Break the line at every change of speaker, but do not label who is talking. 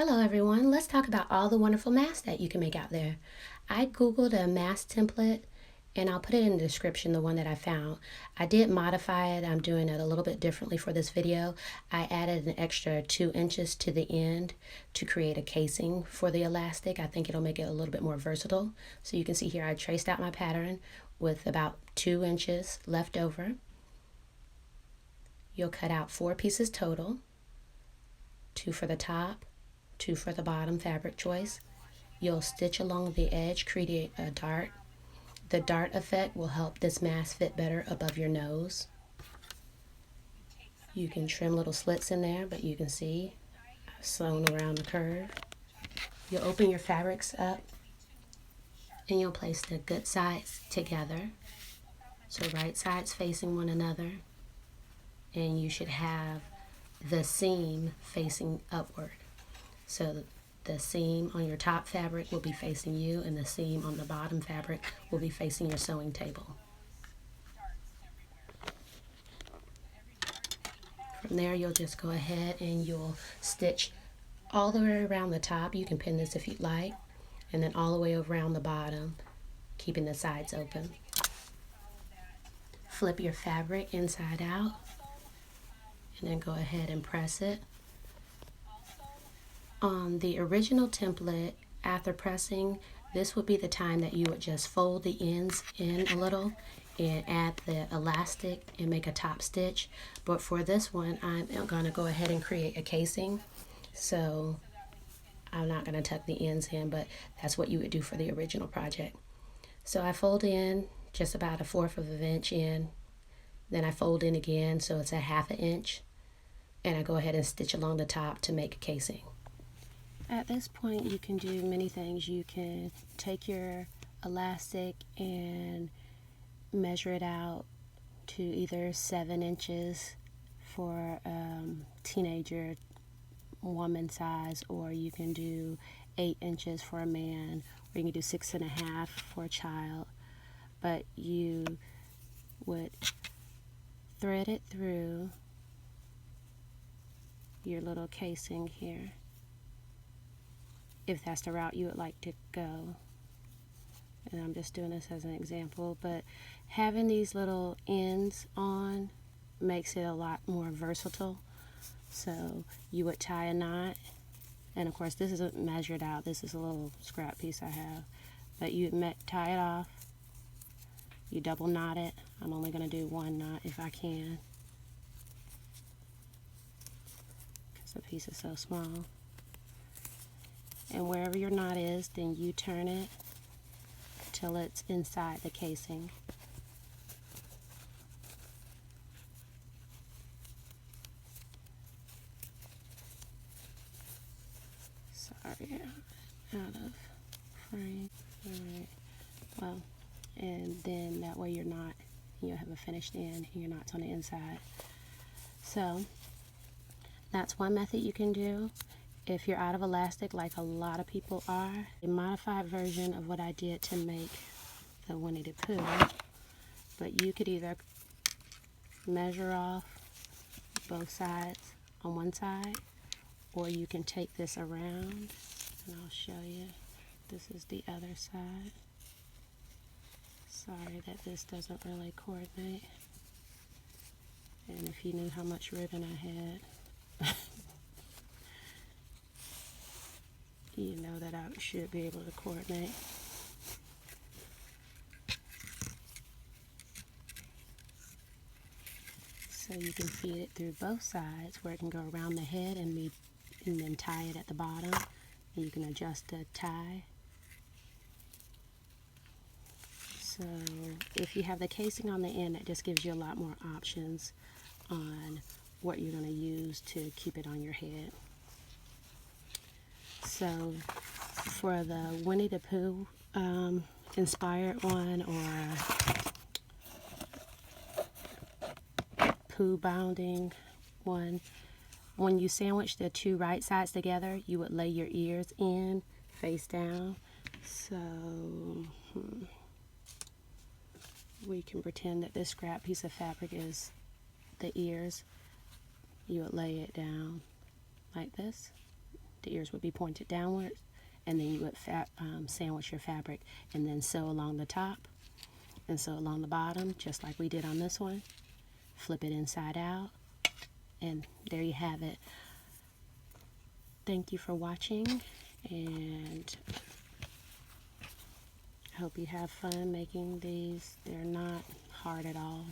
Hello everyone, let's talk about all the wonderful masks that you can make out there. I googled a mask template and I'll put it in the description, the one that I found. I did modify it, I'm doing it a little bit differently for this video. I added an extra 2 inches to the end to create a casing for the elastic. I think it'll make it a little bit more versatile. So you can see here I traced out my pattern with about 2 inches left over. You'll cut out 4 pieces total, 2 for the top, 2 for the bottom fabric choice. You'll stitch along the edge, create a dart. The dart effect will help this mask fit better above your nose. You can trim little slits in there, but you can see I've sewn around the curve. You'll open your fabrics up and you'll place the good sides together. So right sides facing one another, and you should have the seam facing upward. So the seam on your top fabric will be facing you and the seam on the bottom fabric will be facing your sewing table. From there you'll just go ahead and you'll stitch all the way around the top. You can pin this if you'd like, and then all the way around the bottom, keeping the sides open. Flip your fabric inside out and then go ahead and press it. On the original template, after pressing, this would be the time that you would just fold the ends in a little and add the elastic and make a top stitch. But for this one, I'm going to go ahead and create a casing. So I'm not going to tuck the ends in, but that's what you would do for the original project. So I fold in just about 1/4 of an inch in. Then I fold in again, so it's a 1/2 inch. And I go ahead and stitch along the top to make a casing. At this point, you can do many things. You can take your elastic and measure it out to either 7 inches for teenager woman size, or you can do 8 inches for a man, or you can do 6.5 for a child. But you would thread it through your little casing here, if that's the route you would like to go. And I'm just doing this as an example, but having these little ends on makes it a lot more versatile. So you would tie a knot, and of course this isn't measured out, this is a little scrap piece I have, but you tie it off, you double knot it. I'm only going to do 1 knot if I can, because the piece is so small. And wherever your knot is, then you turn it till it's inside the casing. Sorry, out of frame. Alright, well, and then that way you're not, you'll have a finished end and your knot's on the inside. So that's one method you can do. If you're out of elastic, like a lot of people are, a modified version of what I did to make the Winnie the Pooh, but you could either measure off both sides on one side, or you can take this around, and I'll show you. This is the other side. Sorry that this doesn't really coordinate. And if you knew how much ribbon I had, you know that I should be able to coordinate. So you can feed it through both sides, where it can go around the head and then tie it at the bottom. And you can adjust the tie. So if you have the casing on the end, that just gives you a lot more options on what you're going to use to keep it on your head. So for the Winnie the Pooh inspired one, or Pooh bounding one, when you sandwich the 2 right sides together, you would lay your ears in face down. So we can pretend that this scrap piece of fabric is the ears. You would lay it down like this, The ears would be pointed downwards, and then you would sandwich your fabric and then sew along the top and sew along the bottom, just like we did on this one. Flip it inside out, and there you have it. Thank you for watching, and I hope you have fun making these. They're not hard at all.